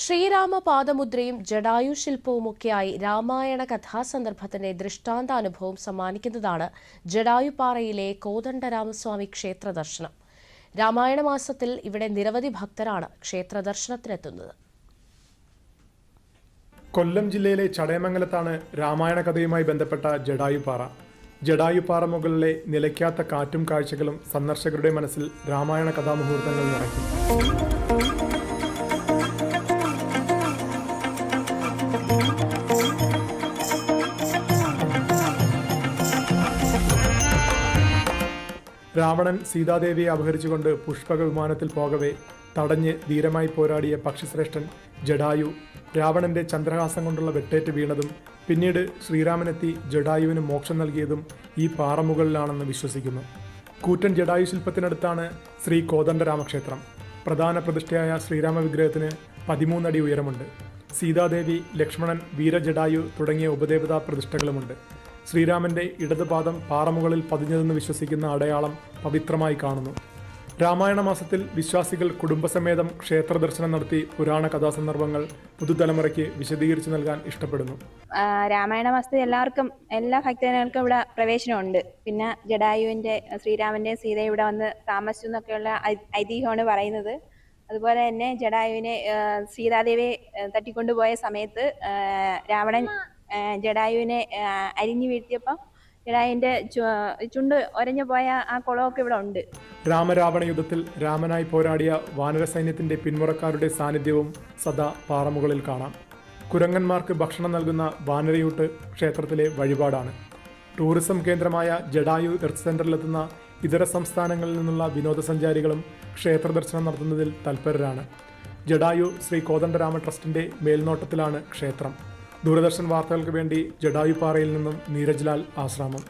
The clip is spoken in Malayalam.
ശ്രീരാമ പാദമുദ്രയും ജടായു ശില്പവുമൊക്കെയായി രാമായണ കഥാസന്ദർഭത്തിന്റെ ദൃഷ്ടാന്താനുഭവം സമ്മാനിക്കുന്നതാണ് ജടായുപ്പാറയിലെ കോദണ്ഡരാമസ്വാമി ക്ഷേത്ര ദർശനം. രാമായണ മാസത്തിൽ ഇവിടെ നിരവധി ഭക്തരാണ് ക്ഷേത്ര ദർശനത്തിനെത്തുന്നത്. കൊല്ലം ജില്ലയിലെ ചടയമംഗലത്താണ് രാമായണ കഥയുമായി ബന്ധപ്പെട്ട ജടായുപ്പാറ. ജടായുപ്പാറ മുകളിലെ നിലയ്ക്കാത്ത കാറ്റും കാഴ്ചകളും സന്ദർശകരുടെ മനസ്സിൽ രാമായണ കഥാമുഹൂർത്തങ്ങൾ നിറയ്ക്കും. രാവണൻ സീതാദേവിയെ അപഹരിച്ചുകൊണ്ട് പുഷ്പക വിമാനത്തിൽ പോകവേ തടഞ്ഞ് ധീരമായി പോരാടിയ പക്ഷിശ്രേഷ്ഠൻ ജടായു രാവണന്റെ ചന്ദ്രഹാസം കൊണ്ടുള്ള വെട്ടേറ്റ് വീണതും പിന്നീട് ശ്രീരാമനെത്തി ജടായുവിന് മോക്ഷം നൽകിയതും ഈ പാറമുകളിലാണെന്ന് വിശ്വസിക്കുന്നു. കൂറ്റൻ ജടായു ശില്പത്തിനടുത്താണ് ശ്രീ കോദണ്ഡരാമക്ഷേത്രം. പ്രധാന പ്രതിഷ്ഠയായ ശ്രീരാമ വിഗ്രഹത്തിന് 13 അടി ഉയരമുണ്ട്. സീതാദേവി, ലക്ഷ്മണൻ, വീരജടായു തുടങ്ങിയ ഉപദേവതാ പ്രതിഷ്ഠകളുമുണ്ട്. ശ്രീരാമന്റെ ഇടതുപാദം പാറമുകളിൽ പതിഞ്ഞതെന്ന് വിശ്വസിക്കുന്ന അടയാളം പവിത്രമായി കാണുന്നു. രാമായണ മാസത്തിൽ വിശ്വാസികൾ കുടുംബസമേതം ക്ഷേത്ര ദർശനം നടത്തി പുരാണ കഥാസന്ദർഭങ്ങൾ പുതുതലമുറയ്ക്ക് വിശദീകരിച്ചു നൽകാൻ ഇഷ്ടപ്പെടുന്നു. രാമായണ മാസത്തിൽ എല്ലാ ഭക്തജനങ്ങൾക്കും ഇവിടെ പ്രവേശനമുണ്ട്. പിന്നെ ജടായുവിന്റെ, ശ്രീരാമന്റെ സീത ഇവിടെ വന്ന് താമസിച്ചു എന്നൊക്കെയുള്ള ഐതിഹ്യമാണ് പറയുന്നത്. അതുപോലെ തന്നെ ജടായുവിനെ സീതാദേവിയെ തട്ടിക്കൊണ്ടുപോയ സമയത്ത് രാവണൻ ജടായുവിനെ അരിഞ്ഞു വീഴ്ത്തിയപ്പോൾ ജടായുവിന്റെ ചുണ്ട് ഒരഞ്ഞു പോയ ആ കുളമൊക്കെ ഇവിടെ ഉണ്ട്. രാമരാവണ യുദ്ധത്തിൽ രാമനായി പോരാടിയ വാനര സൈന്യത്തിന്റെ പിന്മുറക്കാരുടെ സാന്നിധ്യവും സദാ പാറമുകളിൽ കാണാം. കുരങ്ങന്മാർക്ക് ഭക്ഷണം നൽകുന്ന വാനരയൂട്ട് ക്ഷേത്രത്തിലെ വഴിപാടാണ്. ടൂറിസം കേന്ദ്രമായ ജടായു എർത്ത് സെന്ററിലെത്തുന്ന ഇതര സംസ്ഥാനങ്ങളിൽ നിന്നുള്ള വിനോദസഞ്ചാരികളും ക്ഷേത്ര ദർശനം നടത്തുന്നതിൽ തൽപരരാണ്. ജടായു ശ്രീ കോദണ്ഡരാമ ട്രസ്റ്റിന്റെ മേൽനോട്ടത്തിലാണ് ക്ഷേത്രം. ദൂരദർശൻ വാർത്തകൾക്ക് വേണ്ടി ജടായുപ്പാറയിൽ നിന്നും നീരജ് ലാൽ ആശ്രാമം.